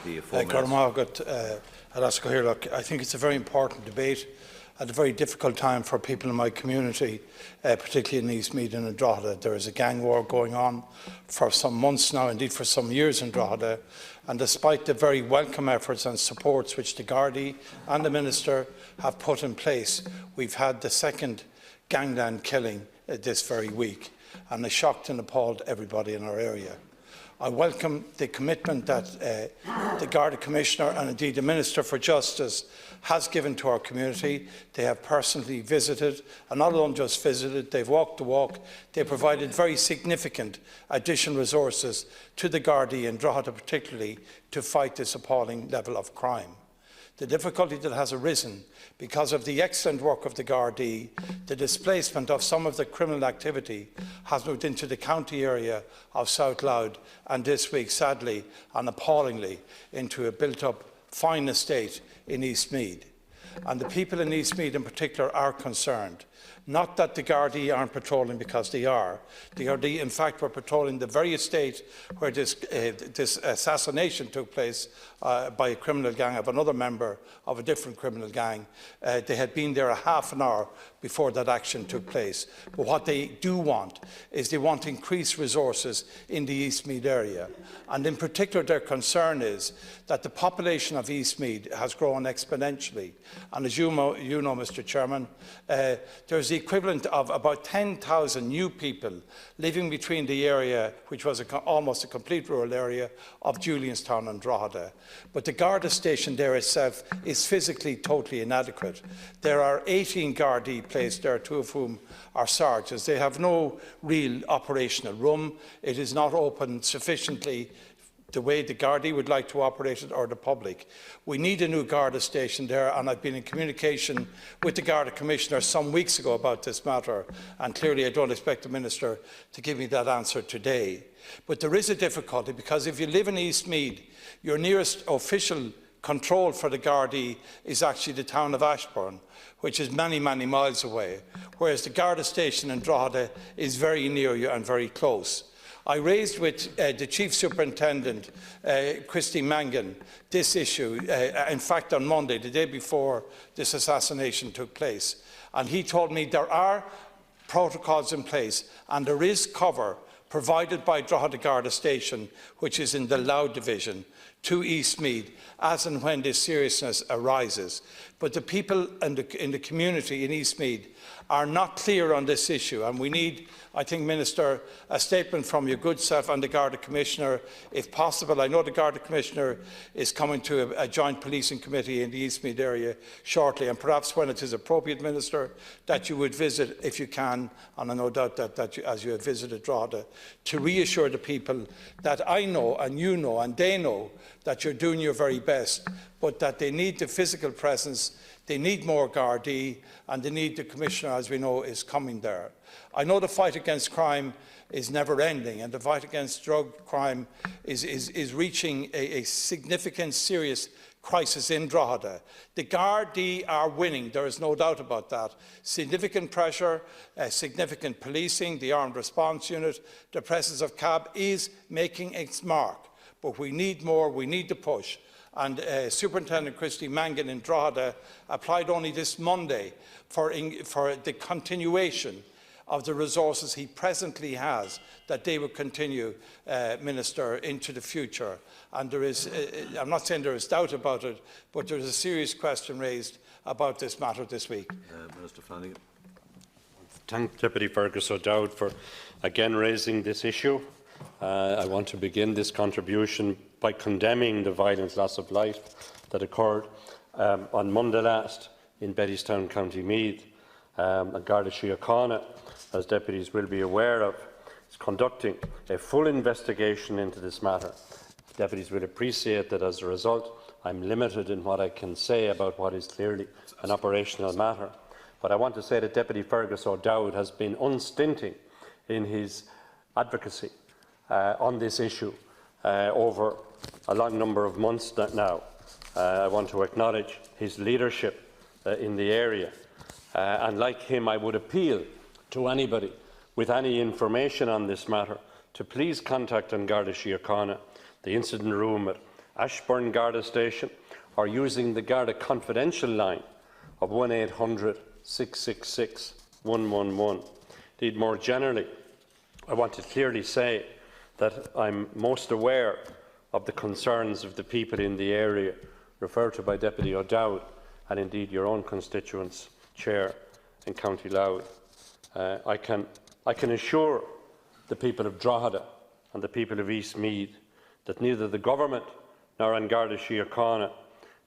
the 4 minutes. I think it's a very important debate at a very difficult time for people in my community, particularly in Eastmeath and in Drogheda. There is a gang war going on for some months now, indeed for some years in Drogheda, and despite the very welcome efforts and supports which the Gardai and the Minister have put in place, we've had the second gangland killing this very week, and it shocked and appalled everybody in our area. I welcome the commitment that the Garda Commissioner and indeed the Minister for Justice has given to our community. They have personally visited, and not alone just visited, they've walked the walk. They provided very significant additional resources to the Gardaí in Drogheda particularly to fight this appalling level of crime. The difficulty that has arisen because of the excellent work of the Gardai, the displacement of some of the criminal activity has moved into the county area of South Louth, and this week, sadly and appallingly, into a built-up fine estate in Eastmeath. And the people in Eastmeath in particular are concerned. Not that the Gardai aren't patrolling, because they are. The Gardai, in fact, were patrolling the very estate where this assassination took place by a criminal gang of another member of a different criminal gang. They had been there a half an hour before that action took place. But what they do want is they want increased resources in the Eastmeath area. And in particular, their concern is that the population of Eastmeath has grown exponentially. And as you know, Mr. Chairman, there's the equivalent of about 10,000 new people living between the area, which was almost a complete rural area, of Julianstown and Drogheda. But the Garda station there itself is physically totally inadequate. There are 18 Gardai placed there, 2 of whom are sergeants. They have no real operational room. It is not open sufficiently the way the Gardai would like to operate it, or the public. We need a new Garda station there, and I've been in communication with the Garda Commissioner some weeks ago about this matter, and clearly I don't expect the Minister to give me that answer today. But there is a difficulty, because if you live in Eastmeath, your nearest official control for the Gardai is actually the town of Ashbourne, which is many, many miles away, whereas the Garda station in Drogheda is very near you and very close. I raised with the Chief Superintendent, Christy Mangan, this issue, in fact on Monday, the day before this assassination took place. And he told me there are protocols in place and there is cover provided by Drogheda Garda Station, which is in the Louth division, to Eastmeath, as and when this seriousness arises. But the people in the community in Eastmeath are not clear on this issue, and we need, I think, Minister, a statement from your good self and the Garda Commissioner, if possible. I know the Garda Commissioner is coming to a joint policing committee in the Eastmeath area shortly, and perhaps when it is appropriate, Minister, that you would visit, if you can, and I no doubt that you, as you have visited Drogheda, to reassure the people that I know, and you know, and they know, that you're doing your very best, but that they need the physical presence, they need more Gardai, and they need the Commissioner, as we know, is coming there. I know the fight against crime is never ending, and the fight against drug crime is reaching a significant, serious crisis in Drogheda. The Gardai are winning, there is no doubt about that. Significant pressure, significant policing, the armed response unit, the presence of CAB is making its mark. But we need more, we need to push. And Superintendent Christy Mangan in Drogheda applied only this Monday for the continuation of the resources he presently has, that they will continue, Minister, into the future. And there is, I'm not saying there is doubt about it, but there is a serious question raised about this matter this week. Minister Flanagan. Thank Deputy Fergus O'Dowd for again raising this issue. I want to begin this contribution by condemning the violent loss of life that occurred on Monday last in Bettystown, County Meath. Garda Síochána, as deputies will be aware of, is conducting a full investigation into this matter. Deputies will appreciate that as a result I am limited in what I can say about what is clearly an operational matter. But I want to say that Deputy Fergus O'Dowd has been unstinting in his advocacy on this issue over a long number of months now. I want to acknowledge his leadership in the area, and like him I would appeal to anybody with any information on this matter to please contact Garda Síochána, the incident room Ashbourne Garda Station, or using the Garda confidential line of 1800 666 111. Indeed, more generally, I want to clearly say that I'm most aware of the concerns of the people in the area referred to by Deputy O'Dowd and indeed your own constituents, Chair, in County Louth. I can assure the people of Drogheda and the people of Eastmeath that neither the Government nor An Garda Síochána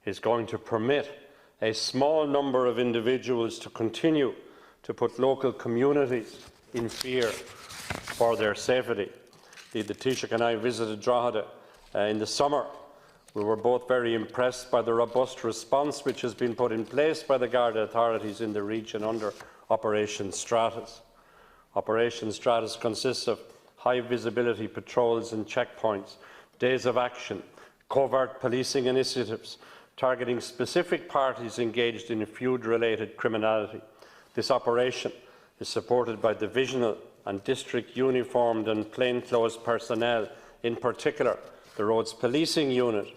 is going to permit a small number of individuals to continue to put local communities in fear for their safety. The Taoiseach and I visited Drogheda in the summer. We were both very impressed by the robust response which has been put in place by the Garda authorities in the region under Operation Stratus. Operation Stratus consists of high visibility patrols and checkpoints, days of action, covert policing initiatives targeting specific parties engaged in feud-related criminality. This operation is supported by divisional and district uniformed and plainclothes personnel, in particular the Roads Policing Unit,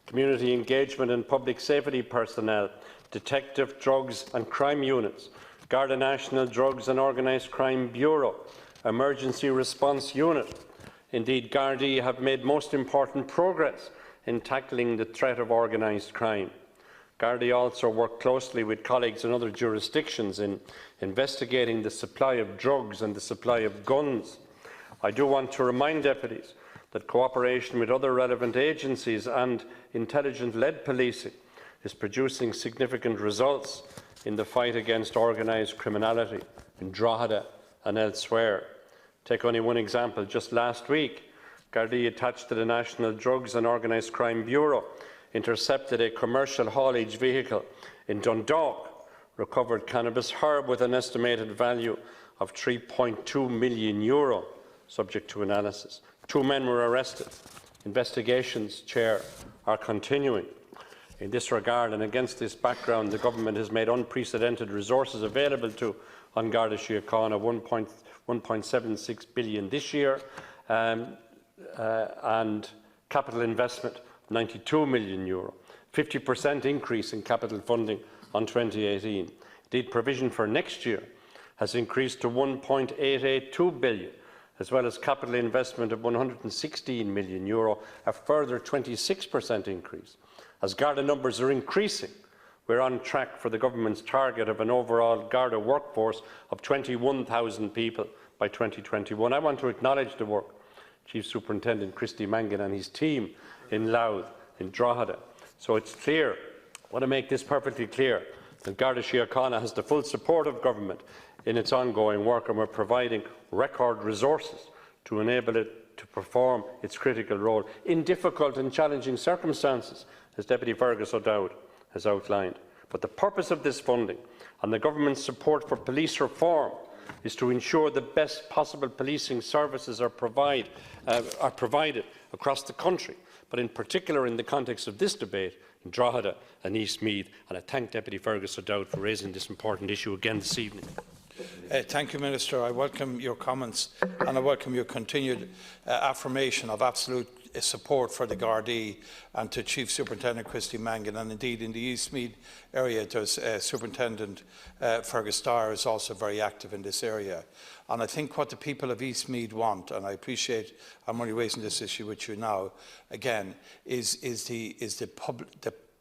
Community Engagement and Public Safety personnel, Detective, Drugs and Crime Units, Garda National Drugs and Organised Crime Bureau, Emergency Response Unit. Indeed, Gardai have made most important progress in tackling the threat of organised crime. Gardai also work closely with colleagues in other jurisdictions in investigating the supply of drugs and the supply of guns. I do want to remind deputies that cooperation with other relevant agencies and intelligence-led policing is producing significant results in the fight against organised criminality in Drogheda and elsewhere. Take only one example. Just last week, Gardai, attached to the National Drugs and Organised Crime Bureau, intercepted a commercial haulage vehicle in Dundalk, recovered cannabis herb with an estimated value of €3.2 million, subject to analysis. 2 men were arrested. Investigations, Chair, are continuing. In this regard and against this background, the Government has made unprecedented resources available to An Garda Síochána, €1.76 billion this year, and capital investment €92 million, 50% increase in capital funding on 2018. Indeed, provision for next year has increased to €1.882 billion, as well as capital investment of €116 million, a further 26% increase. As Garda numbers are increasing, we are on track for the Government's target of an overall Garda workforce of 21,000 people by 2021. I want to acknowledge the work Chief Superintendent Christy Mangan and his team in Louth, in Drogheda. So it's clear, I want to make this perfectly clear, that Garda Síochána has the full support of Government in its ongoing work, and we're providing record resources to enable it to perform its critical role in difficult and challenging circumstances, as Deputy Fergus O'Dowd has outlined. But the purpose of this funding and the Government's support for police reform is to ensure the best possible policing services are provided across the country, but in particular in the context of this debate in Drogheda and Eastmeath. And I thank Deputy Fergus O'Dowd for raising this important issue again this evening. Thank you, Minister. I welcome your comments and I welcome your continued affirmation of absolute support for the Gardai and to Chief Superintendent Christy Mangan. And indeed, in the Eastmeath area, there's Superintendent Fergus Dyer is also very active in this area. And I think what the people of Eastmeath want, and I appreciate I'm only raising this issue with you now, again, is the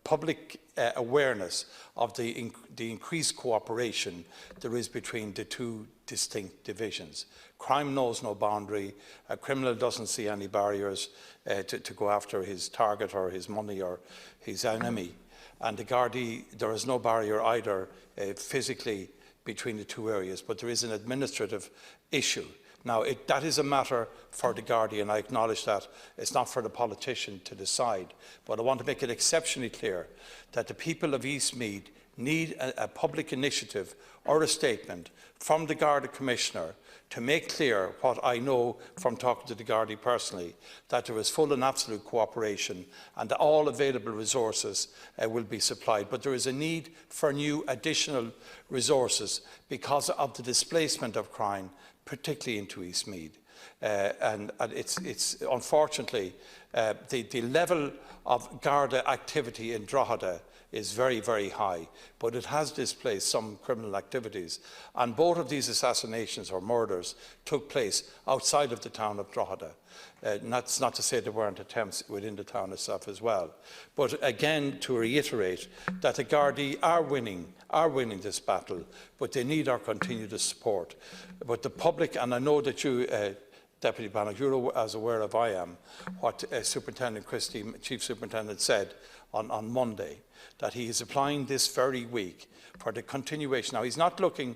public awareness of the increased cooperation there is between the two distinct divisions. Crime knows no boundary. A criminal doesn't see any barriers to go after his target or his money or his enemy. And the Gardai, there is no barrier either physically between the two areas, but there is an administrative issue. Now, that is a matter for the Gardai, and I acknowledge that. It's not for the politician to decide. But I want to make it exceptionally clear that the people of Eastmeath need a public initiative or a statement from the Garda Commissioner to make clear what I know from talking to the Gardai personally, that there is full and absolute cooperation and that all available resources will be supplied. But there is a need for new additional resources because of the displacement of crime, particularly into Eastmeath. And it's unfortunately The level of Garda activity in Drogheda is very, very high, but it has displaced some criminal activities. And both of these assassinations or murders took place outside of the town of Drogheda. That's not to say there weren't attempts within the town itself as well. But again, to reiterate that the Gardai are winning this battle, but they need our continued support. But the public, and I know that you, Deputy Bannock, you're as aware as I am what Superintendent Christie, Chief Superintendent, said on Monday, that he is applying this very week for the continuation. Now, he's not looking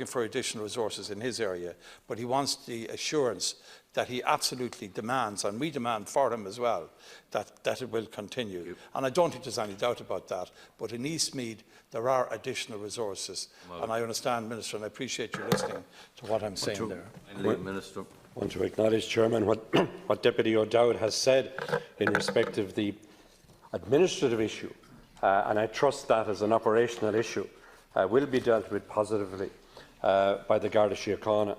for additional resources in his area, but he wants the assurance that he absolutely demands, and we demand for him as well, that it will continue. And I don't think there's any doubt about that. But in Eastmeath, there are additional resources. And I understand, Minister, and I appreciate you listening to what I'm saying there. Minister. I want to acknowledge, Chairman, what Deputy O'Dowd has said in respect of the administrative issue, and I trust that as an operational issue will be dealt with positively by the Garda Síochána.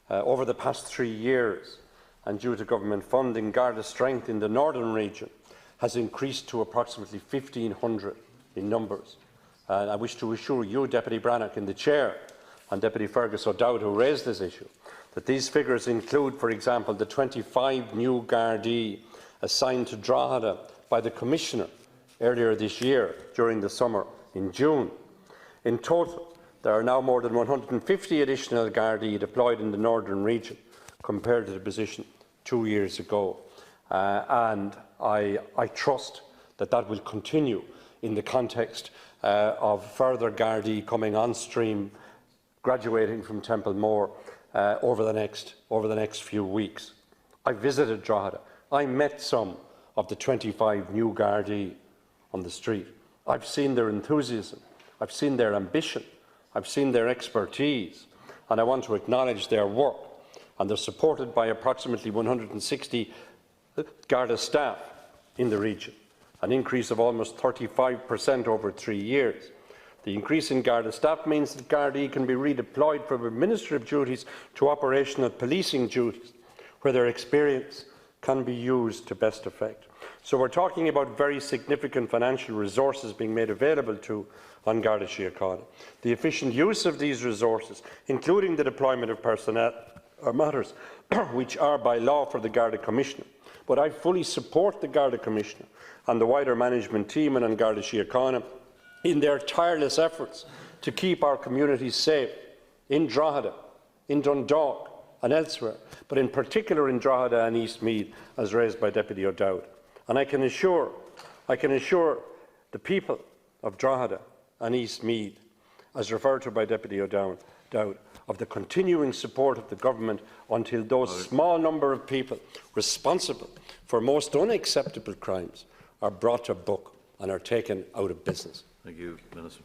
Over the past 3 years, and due to government funding, Garda strength in the northern region has increased to approximately 1,500 in numbers. And I wish to assure you, Deputy Brannock, in the Chair, and Deputy Fergus O'Dowd, who raised this issue, that these figures include, for example, the 25 new Gardai assigned to Drogheda by the Commissioner earlier this year during the summer in June. In total, there are now more than 150 additional Gardai deployed in the northern region compared to the position 2 years ago. And I trust that that will continue in the context of further Gardai coming on stream, graduating from Templemore over the next few weeks. I visited Drogheda. I met some of the 25 new Gardai on the street. I've seen their enthusiasm. I've seen their ambition. I've seen their expertise. And I want to acknowledge their work. And they're supported by approximately 160 Garda staff in the region, an increase of almost 35% over 3 years. The increase in Garda staff means that Gardai can be redeployed from administrative duties to operational policing duties, where their experience can be used to best effect. So we're talking about very significant financial resources being made available to on Garda Síochána. The efficient use of these resources, including the deployment of personnel, are matters which are by law for the Garda Commissioner. But I fully support the Garda Commissioner and the wider management team and on Garda Síochána in their tireless efforts to keep our communities safe in Drogheda, in Dundalk and elsewhere, but in particular in Drogheda and Eastmeath, as raised by Deputy O'Dowd. And I can assure the people of Drogheda and Eastmeath, as referred to by Deputy O'Dowd, of the continuing support of the government until those small number of people responsible for most unacceptable crimes are brought to book and are taken out of business. Thank you, Minister.